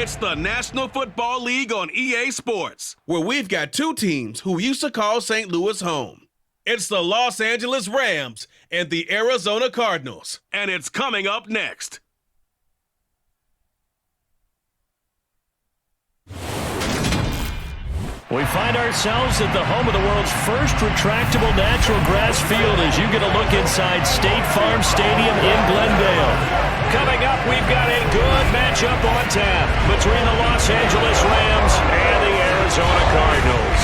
It's the National Football League on EA Sports, where we've got two teams who used to call St. Louis home. It's the Los Angeles Rams and the Arizona Cardinals, and it's coming up next. We find ourselves at the home of the world's first retractable natural grass field as you get a look inside State Farm Stadium in Glendale. Coming up, we've got a good matchup on tap between the Los Angeles Rams and the Arizona Cardinals.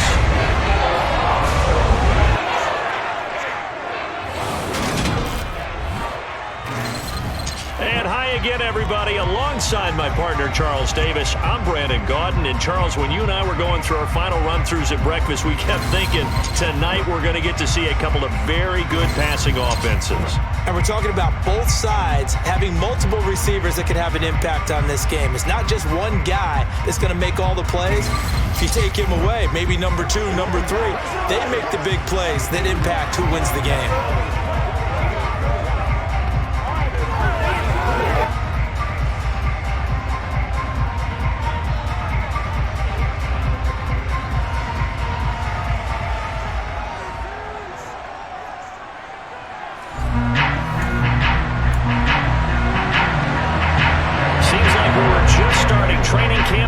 And hi again, everybody. Alongside my partner, Charles Davis, I'm Brandon Gaudin. And Charles, when you and I were going through our final run-throughs at breakfast, we kept thinking tonight we're going to get to see a couple of very good passing offenses. And we're talking about both sides having multiple receivers that could have an impact on this game. It's not just one guy that's going to make all the plays. If you take him away, maybe number 2, number 3, they make the big plays that impact who wins the game.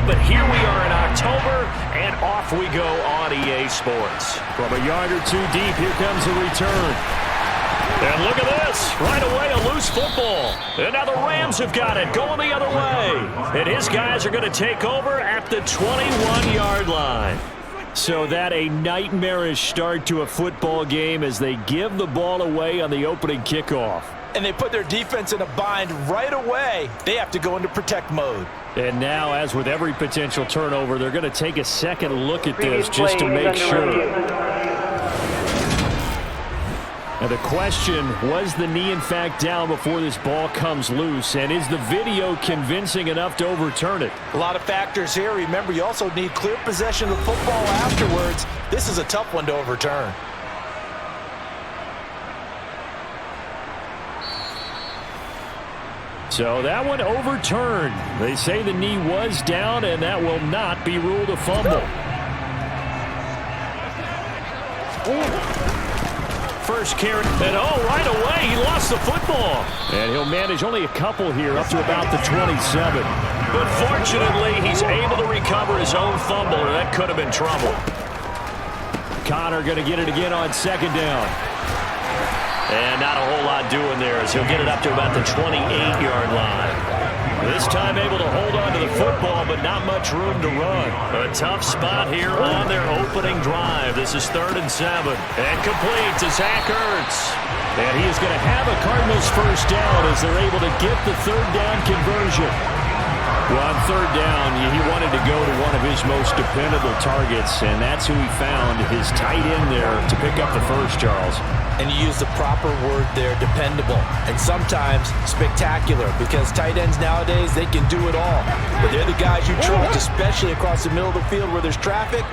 But here we are in October, and off we go on EA Sports. From a yard or two deep, here comes a return. And look at this. Right away, a loose football. And now the Rams have got it, going the other way. And his guys are going to take over at the 21-yard line. So that a nightmarish start to a football game as they give the ball away on the opening kickoff. And they put their defense in a bind right away. They have to go into protect mode. And now, as with every potential turnover, they're going to take a second look at this just to make sure. And the question, was the knee in fact down before this ball comes loose? And is the video convincing enough to overturn it? A lot of factors here. Remember, you also need clear possession of the football afterwards. This is a tough one to overturn. So that one overturned. They say the knee was down, and that will not be ruled a fumble. First carry, and right away, he lost the football. And he'll manage only a couple here, up to about the 27. But fortunately, he's able to recover his own fumble, or that could have been trouble. Connor going to get it again on second down. And not a whole lot doing there as he'll get it up to about the 28-yard line. This time able to hold on to the football, but not much room to run. A tough spot here on their opening drive. This is 3rd and 7. And complete to Zach Ertz. And he is going to have a Cardinals first down as they're able to get the 3rd down conversion. Well, on 3rd down, he wanted to go to one of his most dependable targets, and that's who he found, his tight end there, to pick up the first, Charles. And you use the proper word there, dependable, and sometimes spectacular, because tight ends nowadays, they can do it all. But they're the guys you trust, especially across the middle of the field where there's traffic.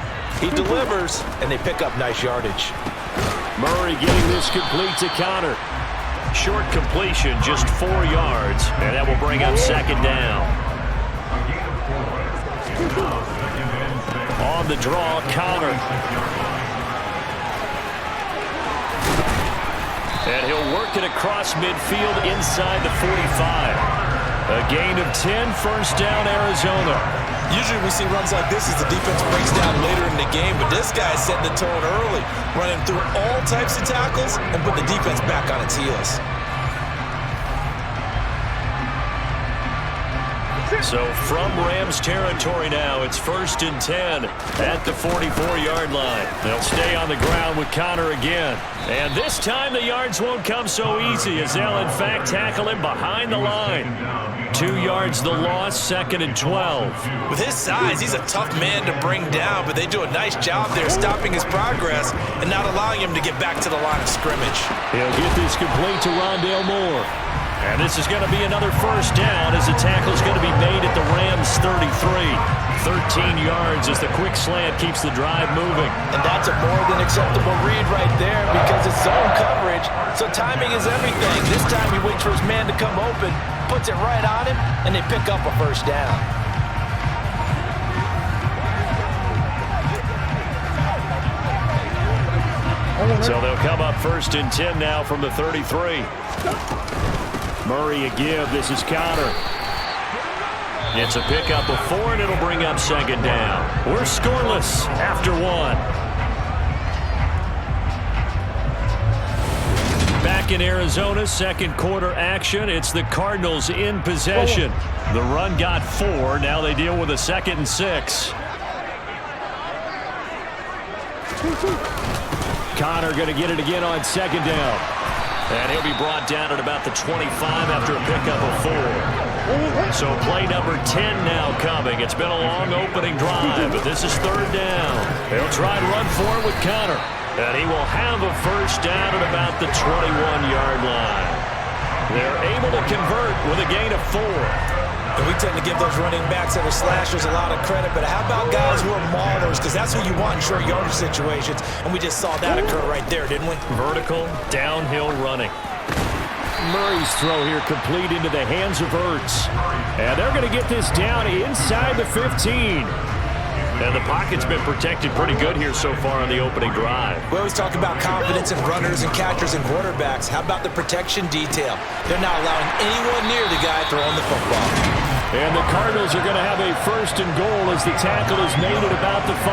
He delivers, and they pick up nice yardage. Murray getting this complete to Connor. Short completion, just 4 yards, and that will bring up 2nd down. On the draw, Connor. And he'll work it across midfield inside the 45. A gain of 10, first down, Arizona. Usually we see runs like this as the defense breaks down later in the game, but this guy's setting the tone early, running through all types of tackles and put the defense back on its heels. So from Rams territory now, it's 1st and 10 at the 44-yard line. They'll stay on the ground with Connor again. And this time the yards won't come so easy as they'll in fact tackle him behind the line. 2 yards the loss, 2nd and 12. With his size, he's a tough man to bring down, but they do a nice job there stopping his progress and not allowing him to get back to the line of scrimmage. He'll get this complete to Rondale Moore. And this is going to be another first down as the tackle is going to be made at the Rams 33. 13 yards as the quick slant keeps the drive moving. And that's a more than acceptable read right there because it's zone coverage, so timing is everything. This time he waits for his man to come open, puts it right on him, and they pick up a first down. So they'll come up 1st and 10 now from the 33. Murray a give. This is Connor. It's a pickup of 4, and it'll bring up 2nd down. We're scoreless after 1. Back in Arizona, 2nd quarter action. It's the Cardinals in possession. The run got 4. Now they deal with a 2nd and 6. Connor going to get it again on 2nd down. And he'll be brought down at about the 25 after a pickup of 4. So play number 10 now coming. It's been a long opening drive, but this is 3rd down. They'll try and run for it with Connor. And he will have a 1st down at about the 21-yard line. They're able to convert with a gain of 4. And we tend to give those running backs that are slashers a lot of credit, but how about guys who are maulers? Because that's who you want in short yardage situations, and we just saw that occur right there, didn't we? Vertical, downhill running. Murray's throw here complete into the hands of Ertz. And they're going to get this down inside the 15. And the pocket's been protected pretty good here so far on the opening drive. We always talk about confidence in runners and catchers and quarterbacks. How about the protection detail? They're not allowing anyone near the guy throwing the football. And the Cardinals are going to have a 1st and goal as the tackle is made at about the 5.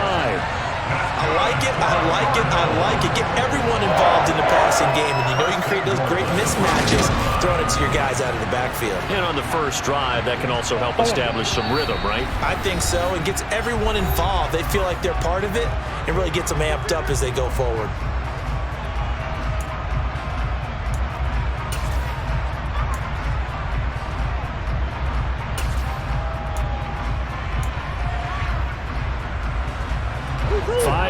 I like it, I like it, I like it. Get everyone involved in the passing game, and you know you can create those great mismatches throwing it to your guys out of the backfield. And on the first drive, that can also help establish some rhythm, right? I think so. It gets everyone involved. They feel like they're part of it. It really gets them amped up as they go forward.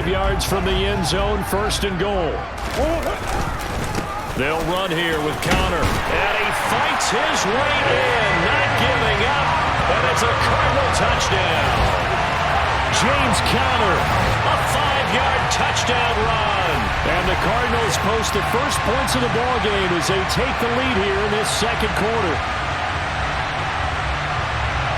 Yards from the end zone, 1st and goal. They'll run here with Connor. And he fights his way in, not giving up. And it's a Cardinal touchdown. James Conner, a 5-yard touchdown run. And the Cardinals post the first points of the ballgame as they take the lead here in this 2nd quarter.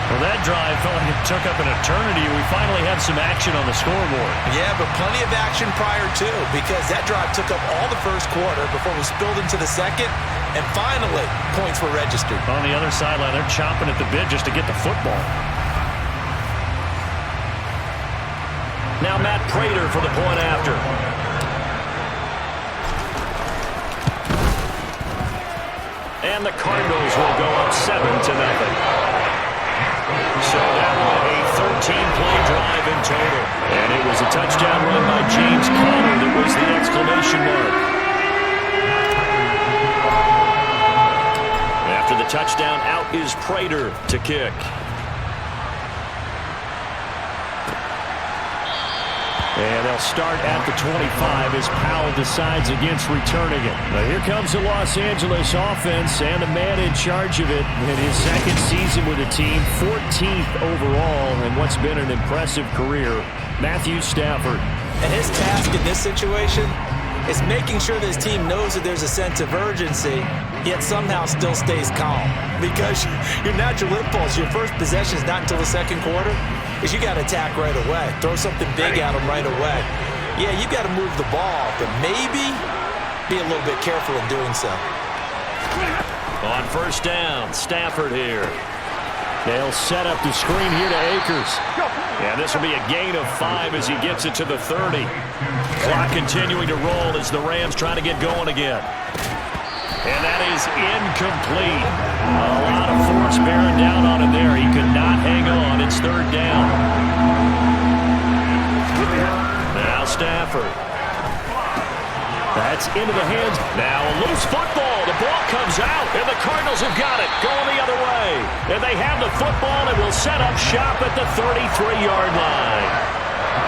Well, that drive felt like it took up an eternity. We finally had some action on the scoreboard. Yeah, but plenty of action prior to, because that drive took up all the 1st quarter before we spilled into the 2nd, and finally, points were registered. On the other sideline, they're chomping at the bit just to get the football. Now Matt Prater for the point after. And the Cardinals will go up 7-0. So that was a 13-play drive in total. And it was a touchdown run by James Conner that was the exclamation mark. After the touchdown, out is Prater to kick. And they'll start at the 25 as Powell decides against returning it. Now here comes the Los Angeles offense and the man in charge of it in his 2nd season with the team, 14th overall in what's been an impressive career, Matthew Stafford. And his task in this situation is making sure that his team knows that there's a sense of urgency, yet somehow still stays calm. Because your natural impulse, your first possession is not until the 2nd quarter, is you got to attack right away. Throw something big at them right away. Yeah, you got to move the ball, but maybe be a little bit careful in doing so. On 1st down, Stafford here. They'll set up the screen here to Akers. And this will be a gain of 5 as he gets it to the 30. Clock continuing to roll as the Rams try to get going again. And that is incomplete. A lot of force bearing down on him there. He could not hang on. It's 3rd down. Now Stafford. That's into the hands. Now a loose football. The ball comes out, and the Cardinals have got it. Going the other way. And they have the football and will set up shop at the 33-yard line.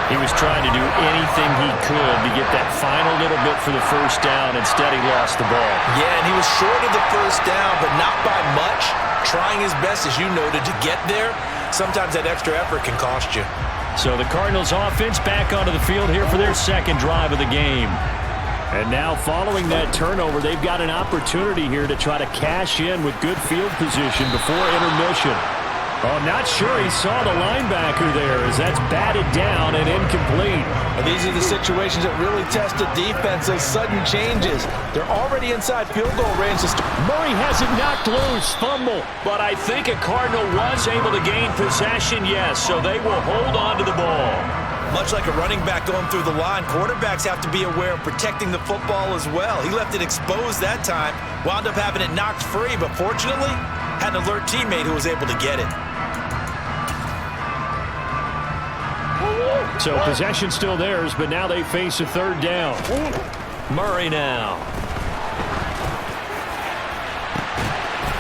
He was trying to do anything he could to get that final little bit for the 1st down. Instead, he lost the ball. Yeah, and he was short of the 1st down, but not by much. Trying his best, as you noted, to get there. Sometimes that extra effort can cost you. So the Cardinals offense back onto the field here for their 2nd drive of the game. And now following that turnover, they've got an opportunity here to try to cash in with good field position before intermission. Oh, not sure he saw the linebacker there as that's batted down and incomplete. And these are the situations that really test the defense, those sudden changes. They're already inside field goal range. Murray has it knocked loose, fumble. But I think a Cardinal was able to gain possession, yes, so they will hold on to the ball. Much like a running back going through the line, quarterbacks have to be aware of protecting the football as well. He left it exposed that time, wound up having it knocked free, but fortunately, had an alert teammate who was able to get it. So possession still theirs, but now they face a third down. Murray now.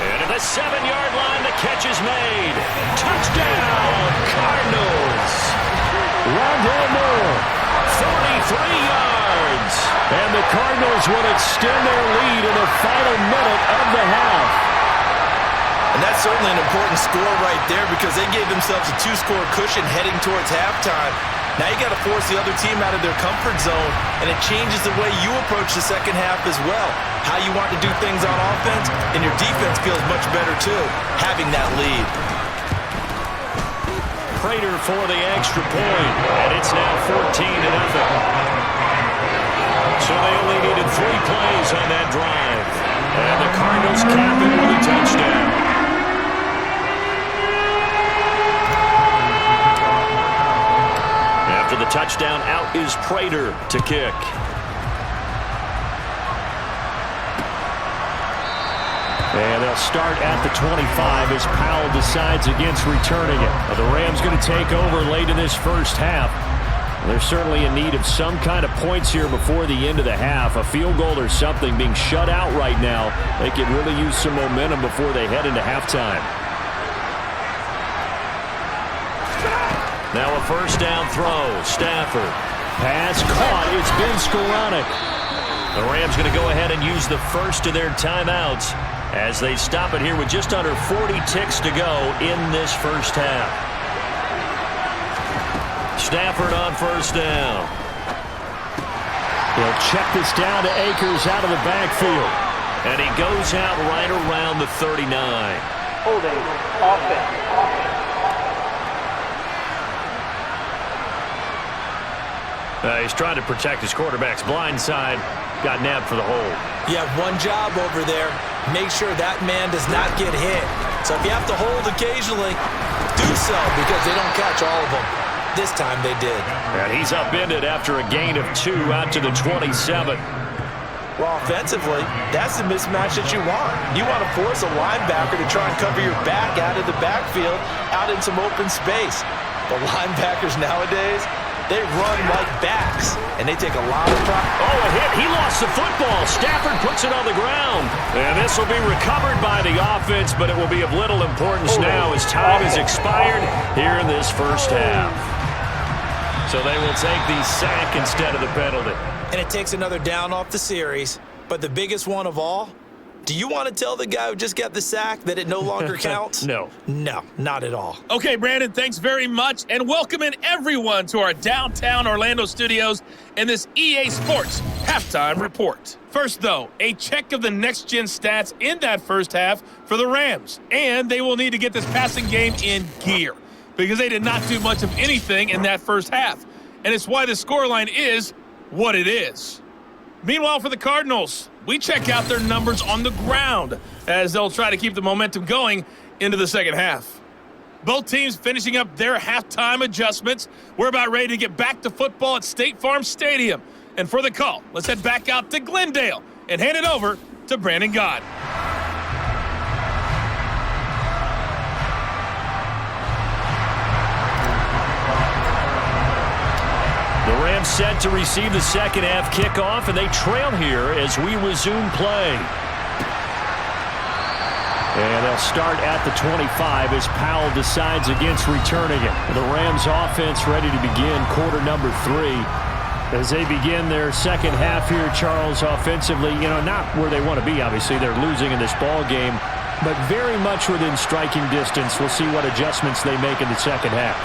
And at the 7-yard line, the catch is made. Touchdown, Cardinals. Rondell Moore, 43 yards. And the Cardinals will extend their lead in the final minute of the half. And that's certainly an important score right there because they gave themselves a 2-score cushion heading towards halftime. Now you got to force the other team out of their comfort zone, and it changes the way you approach the second half as well. How you want to do things on offense, and your defense feels much better too, having that lead. Prater for the extra point, and it's now 14-0. So they only needed 3 plays on that drive. And the Cardinals cap it with a touchdown. After the touchdown, out is Prater to kick. And they'll start at the 25 as Powell decides against returning it. Now the Rams going to take over late in this first half. They're certainly in need of some kind of points here before the end of the half. A field goal or something being shut out right now. They could really use some momentum before they head into halftime. Now a first down throw. Stafford. Pass caught. It's been Skoranek. The Rams going to go ahead and use the first of their timeouts as they stop it here with just under 40 ticks to go in this first half. Stafford on first down. He'll check this down to Akers out of the backfield. And he goes out right around the 39. Holding offense. He's trying to protect his quarterback's blind side. Got nabbed for the hold. You have one job over there. Make sure that man does not get hit. So if you have to hold occasionally, do so because they don't catch all of them. This time they did. And he's upended after a gain of 2 out to the 27. Well, offensively, that's the mismatch that you want. You want to force a linebacker to try and cover your back out of the backfield, out in some open space. The linebackers nowadays, they run like backs, and they take a lot of time. Oh, a hit. He lost the football. Stafford puts it on the ground. And this will be recovered by the offense, but it will be of little importance now as time has expired here in this first half. So they will take the sack instead of the penalty. And it takes another down off the series. But the biggest one of all, do you want to tell the guy who just got the sack that it no longer counts? No. No, not at all. Okay, Brandon, thanks very much, and welcome in everyone to our downtown Orlando studios and this EA Sports Halftime Report. First, though, a check of the next-gen stats in that first half for the Rams, and they will need to get this passing game in gear because they did not do much of anything in that first half, and it's why the scoreline is what it is. Meanwhile, for the Cardinals, we check out their numbers on the ground as they'll try to keep the momentum going into the second half. Both teams finishing up their halftime adjustments. We're about ready to get back to football at State Farm Stadium. And for the call, let's head back out to Glendale and hand it over to Brandon Gott. The Rams set to receive the second half kickoff, and they trail here as we resume play. And they'll start at the 25 as Powell decides against returning it. The Rams offense ready to begin quarter number 3. As they begin their second half here, Charles, offensively, not where they want to be, obviously. They're losing in this ball game, but very much within striking distance. We'll see what adjustments they make in the second half.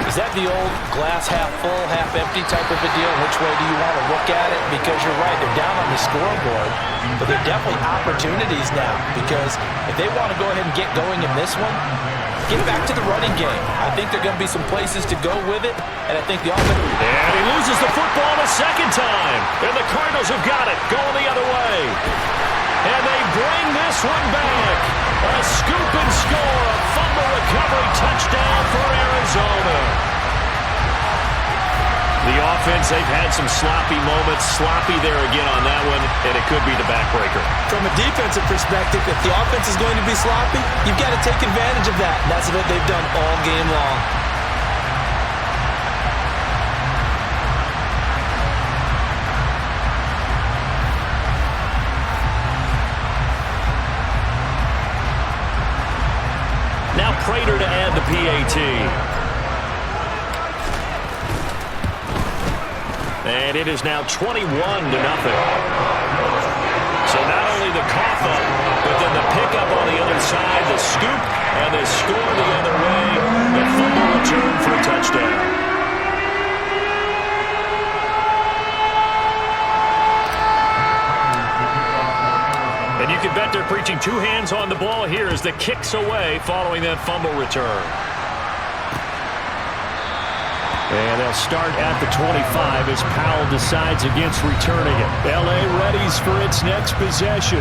Is that the old glass half full, half empty type of a deal? Which way do you want to look at it? Because you're right, they're down on the scoreboard, but they're definitely opportunities now because if they want to go ahead and get going in this one, get back to the running game. I think there are going to be some places to go with it, and I think the offense... And he loses the football a second time. And the Cardinals have got it, going the other way. And they bring this one back. A scoop and score, a fumble recovery touchdown for Arizona. The offense, they've had some sloppy moments. Sloppy there again on that one, and it could be the backbreaker. From a defensive perspective, if the offense is going to be sloppy, you've got to take advantage of that. And that's what they've done all game long. Now Prater to add the PAT. And it is now 21-0. So not only the cough up, but then the pickup on the other side, the scoop, and the score the other way. The fumble return for a touchdown. And you can bet they're preaching two hands on the ball here as the kicks away following that fumble return. And they'll start at the 25 as Powell decides against returning it. L.A. readies for its next possession.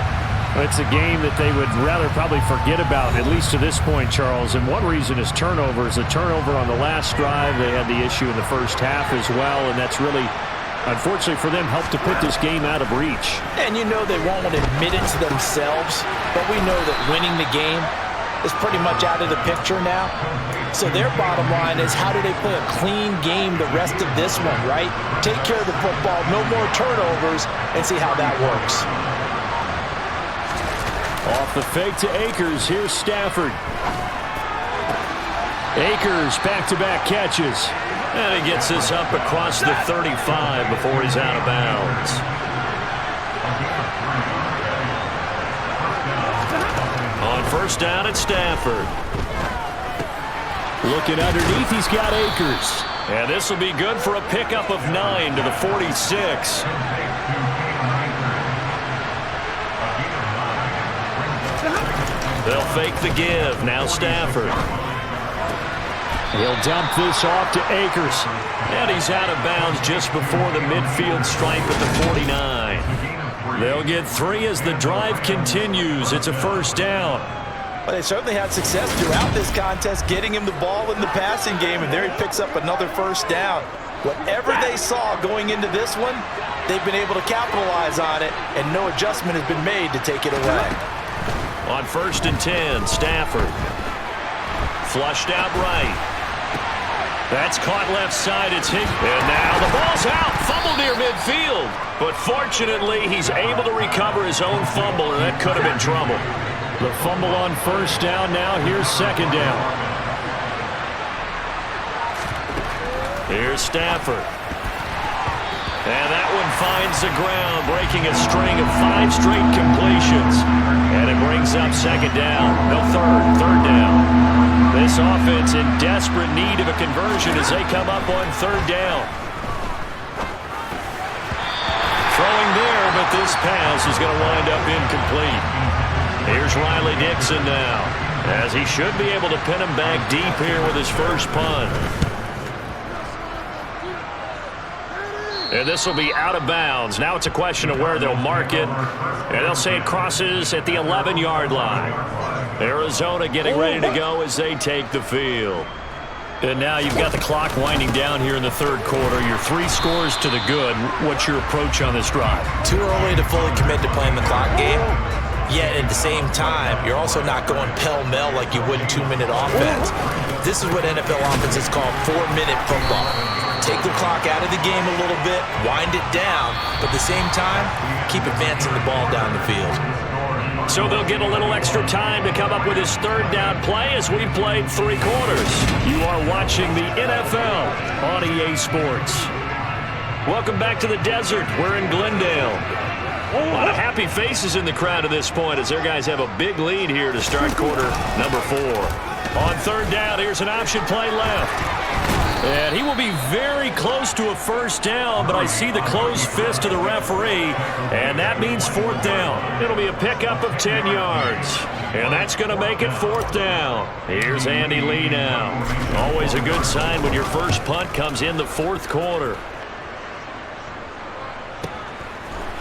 It's a game that they would rather probably forget about, at least to this point, Charles. And one reason is turnovers. A turnover on the last drive. They had the issue in the first half as well, and that's really, unfortunately for them, helped to put this game out of reach. And you know they won't admit it to themselves, but we know that winning the game is pretty much out of the picture now. So their bottom line is, how do they play a clean game the rest of this one, right? Take care of the football, no more turnovers, and see how that works. Off the fake to Akers. Here's Stafford. Akers, back-to-back catches. And he gets this up across the 35 before he's out of bounds. On first down, it's Stafford. Looking underneath, he's got Akers. And this will be good for a pickup of 9 to the 46. They'll fake the give. Now Stafford. He'll dump this off to Akers. And he's out of bounds just before the midfield stripe at the 49. They'll get 3 as the drive continues. It's a first down. Well, they certainly had success throughout this contest, getting him the ball in the passing game, and there he picks up another first down. Whatever they saw going into this one, they've been able to capitalize on it, and no adjustment has been made to take it away. On first and 10, Stafford. Flushed out right. That's caught left side. It's hit. And now the ball's out. Fumble near midfield. But fortunately, he's able to recover his own fumble, and that could have been trouble. The fumble on first down. Now here's second down. Here's Stafford. And that one finds the ground, breaking a string of 5 straight completions. And it brings up second down. No, third down. This offense in desperate need of a conversion as they come up on third down. Throwing there, but this pass is going to wind up incomplete. Here's Riley Dixon now, as he should be able to pin him back deep here with his first punt. And this will be out of bounds. Now it's a question of where they'll mark it. And they'll say it crosses at the 11-yard line. Arizona getting ready to go as they take the field. And now you've got the clock winding down here in the third quarter. Your 3 scores to the good. What's your approach on this drive? Too early to fully commit to playing the clock game. Yet at the same time, you're also not going pell-mell like you would in 2-minute offense. This is what NFL offenses call 4-minute football. Take the clock out of the game a little bit, wind it down, but at the same time, keep advancing the ball down the field. So they'll get a little extra time to come up with his third down play as we've played 3 quarters. You are watching the NFL on EA Sports. Welcome back to the desert. We're in Glendale. A lot of happy faces in the crowd at this point as their guys have a big lead here to start quarter number 4. On third down, here's an option play left. And he will be very close to a first down, but I see the closed fist of the referee, and that means fourth down. It'll be a pickup of 10 yards, and that's going to make it fourth down. Here's Andy Lee now. Always a good sign when your first punt comes in the fourth quarter.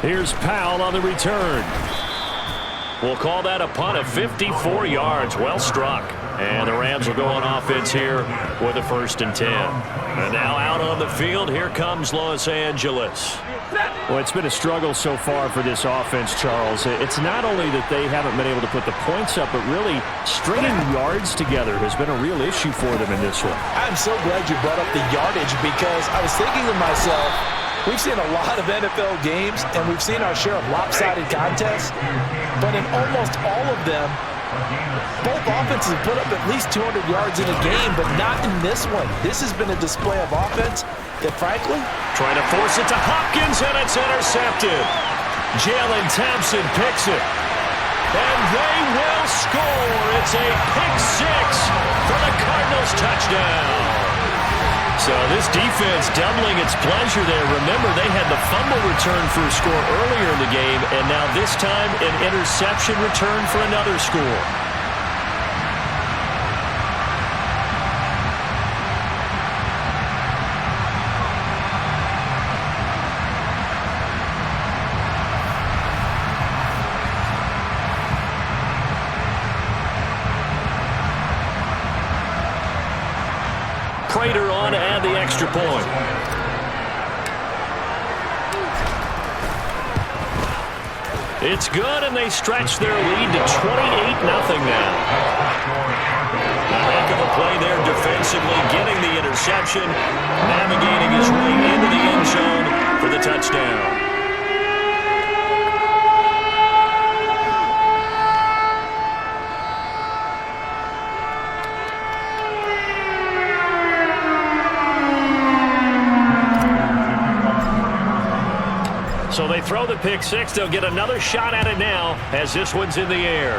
Here's Powell on the return. We'll call that a punt of 54 yards. Well struck. And the Rams will go on offense here with a 1st and 10. And now out on the field, here comes Los Angeles. Well, it's been a struggle so far for this offense, Charles. It's not only that they haven't been able to put the points up, but really stringing yards together has been a real issue for them in this one. I'm so glad you brought up the yardage, because I was thinking to myself, we've seen a lot of NFL games, and we've seen our share of lopsided contests, but in almost all of them, both offenses have put up at least 200 yards in a game, but not in this one. This has been a display of offense that, frankly, trying to force it to Hopkins, and it's intercepted. Jalen Thompson picks it, and they will score. It's a pick six for the Cardinals touchdown. So this defense doubling its pleasure there. Remember, they had the fumble return for a score earlier in the game, and now this time an interception return for another score. Prater on to add the extra point. It's good, and they stretch their lead to 28-0 now. A heck of a play there defensively, getting the interception, navigating his way into the end zone for the touchdown. So they throw the pick six. They'll get another shot at it now as this one's in the air.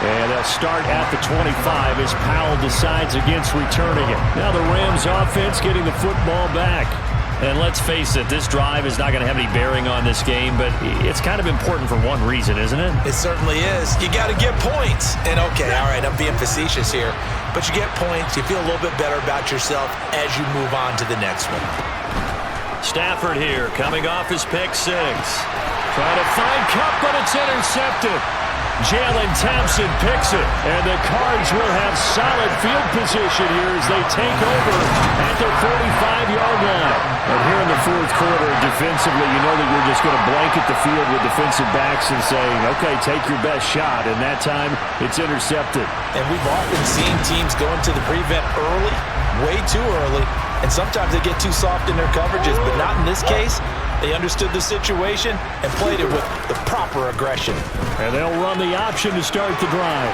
And they'll start at the 25 as Powell decides against returning it. Now the Rams offense getting the football back. And let's face it, this drive is not going to have any bearing on this game, but it's kind of important for one reason, isn't it? It certainly is. You got to get points. And okay, all right, I'm being facetious here, but you get points, you feel a little bit better about yourself as you move on to the next one. Stafford here, coming off his pick six. Trying to find Cup, but it's intercepted. Jalen Thompson picks it, and the Cards will have solid field position here as they take over at their 45-yard line. And here in the fourth quarter, defensively, you know that you're just going to blanket the field with defensive backs and saying, okay, take your best shot, and that time it's intercepted. And we've often seen teams go into the prevent early, way too early, and sometimes they get too soft in their coverages, but not in this case. They understood the situation and played it with the proper aggression. And they'll run the option to start the drive.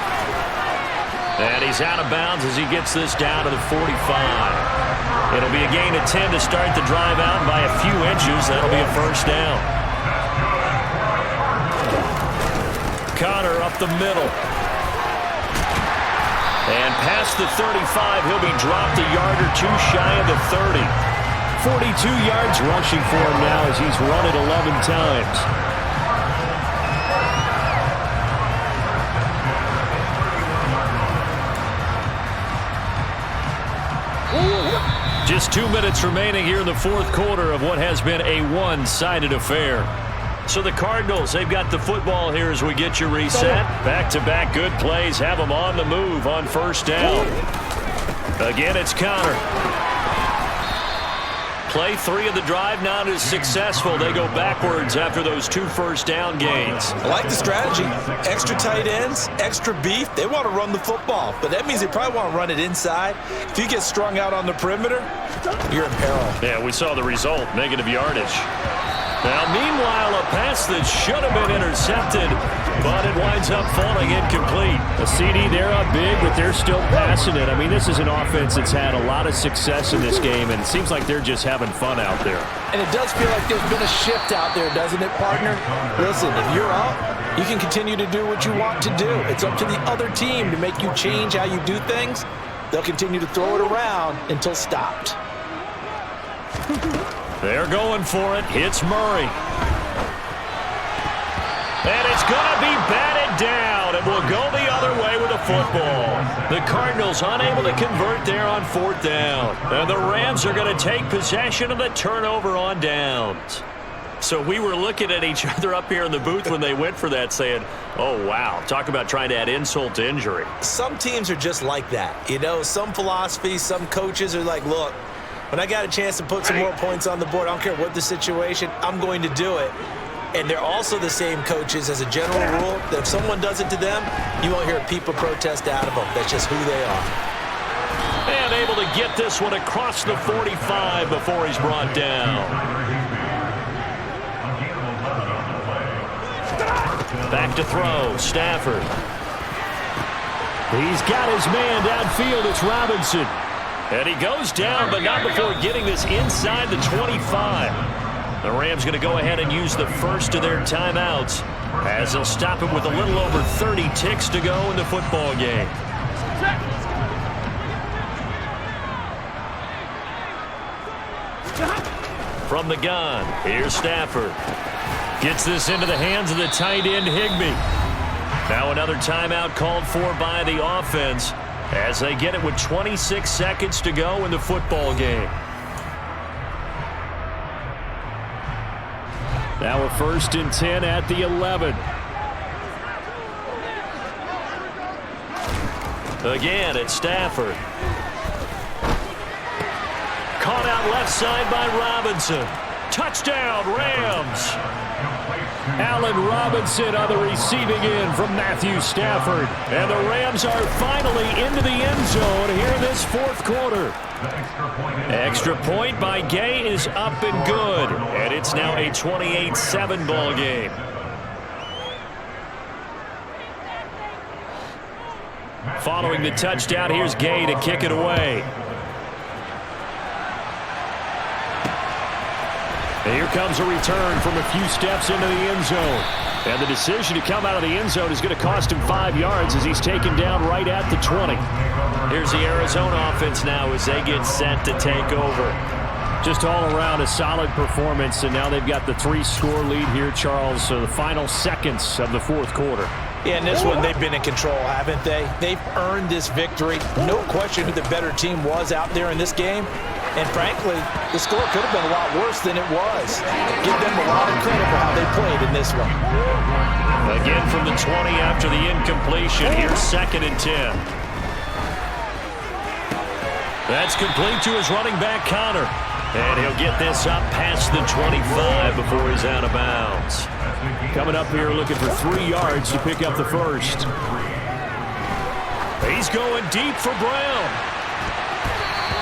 And he's out of bounds as he gets this down to the 45. It'll be a gain of 10 to start the drive out, and by a few inches, that'll be a first down. Connor up the middle. And past the 35, he'll be dropped a yard or two shy of the 30. 42 yards rushing for him now as he's run it 11 times. Just 2 minutes remaining here in the fourth quarter of what has been a one-sided affair. So the Cardinals, they've got the football here as we get you reset. Back-to-back good plays have them on the move on first down. Again, it's Connor. Play 3 of the drive not as successful. They go backwards after those 2 first down gains. I like the strategy. Extra tight ends, extra beef. They want to run the football, but that means they probably want to run it inside. If you get strung out on the perimeter, you're in peril. Yeah, we saw the result, negative yardage. Now, meanwhile, a pass that should have been intercepted, but it winds up falling incomplete. A CD, they're up big, but they're still passing it. I mean, this is an offense that's had a lot of success in this game, and it seems like they're just having fun out there. And it does feel like there's been a shift out there, doesn't it, partner? Listen, if you're up, you can continue to do what you want to do. It's up to the other team to make you change how you do things. they'll continue to throw it around until stopped. They're going for it. Hits Murray. And it's going to be batted down, and will go the other way with the football. The Cardinals unable to convert there on 4th down. And the Rams are going to take possession of the turnover on downs. So we were looking at each other up here in the booth when they went for that saying, oh, wow, talk about trying to add insult to injury. Some teams are just like that. You know, some philosophies, some coaches are like, look, when I got a chance to put some more points on the board, I don't care what the situation, I'm going to do it. And they're also the same coaches as a general rule that if someone does it to them, you won't hear a peep of protest out of them. That's just who they are. And able to get this one across the 45 before he's brought down. Back to throw, Stafford. He's got his man downfield. It's Robinson. And he goes down, but not before getting this inside the 25. The Rams going to go ahead and use the first of their timeouts as they'll stop him with a little over 30 ticks to go in the football game. From the gun, here's Stafford. Gets this into the hands of the tight end, Higbee. Now another timeout called for by the offense as they get it with 26 seconds to go in the football game. Now a 1st and 10 at the 11. Again, it's Stafford. Caught out left side by Robinson. Touchdown, Rams. Allen Robinson on the receiving end from Matthew Stafford. And the Rams are finally into the end zone here in this 4th quarter. Extra point by Gay is up and good. And it's now a 28-7 ball game. Following the touchdown, here's Gay to kick it away. And here comes a return from a few steps into the end zone. And the decision to come out of the end zone is going to cost him 5 yards as he's taken down right at the 20. Here's the Arizona offense now as they get set to take over. Just all around a solid performance, and now they've got the 3-score lead here, Charles, so the final seconds of the 4th quarter. Yeah, in this one, they've been in control, haven't they? They've earned this victory. No question who the better team was out there in this game. And frankly, the score could have been a lot worse than it was. Give them a lot of credit for how they played in this one. Again from the 20 after the incompletion. Here's 2nd and 10. That's complete to his running back, Connor. And he'll get this up past the 25 before he's out of bounds. Coming up here looking for 3 yards to pick up the first. He's going deep for Brown.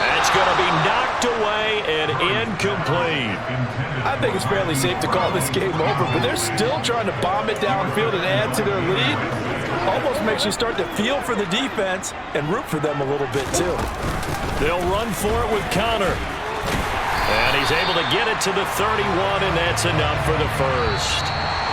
That's going to be knocked away and incomplete. I think it's fairly safe to call this game over, but they're still trying to bomb it downfield and add to their lead. Almost makes you start to feel for the defense and root for them a little bit, too. They'll run for it with Connor. And he's able to get it to the 31, and that's enough for the first.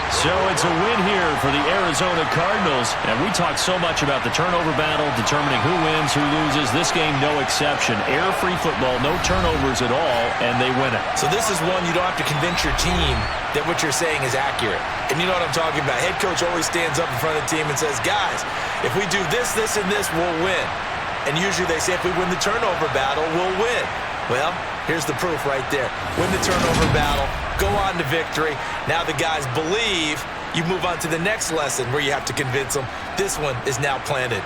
So it's a win here for the Arizona Cardinals. And we talk so much about the turnover battle, determining who wins, who loses. This game, no exception. Error-free football, no turnovers at all, and they win it. So this is one you don't have to convince your team that what you're saying is accurate. And you know what I'm talking about. Head coach always stands up in front of the team and says, guys, if we do this, this, and this, we'll win. And usually they say if we win the turnover battle, we'll win. Well, here's the proof right there. Win the turnover battle, go on to victory. Now the guys believe. You move on to the next lesson where you have to convince them. This one is now planted.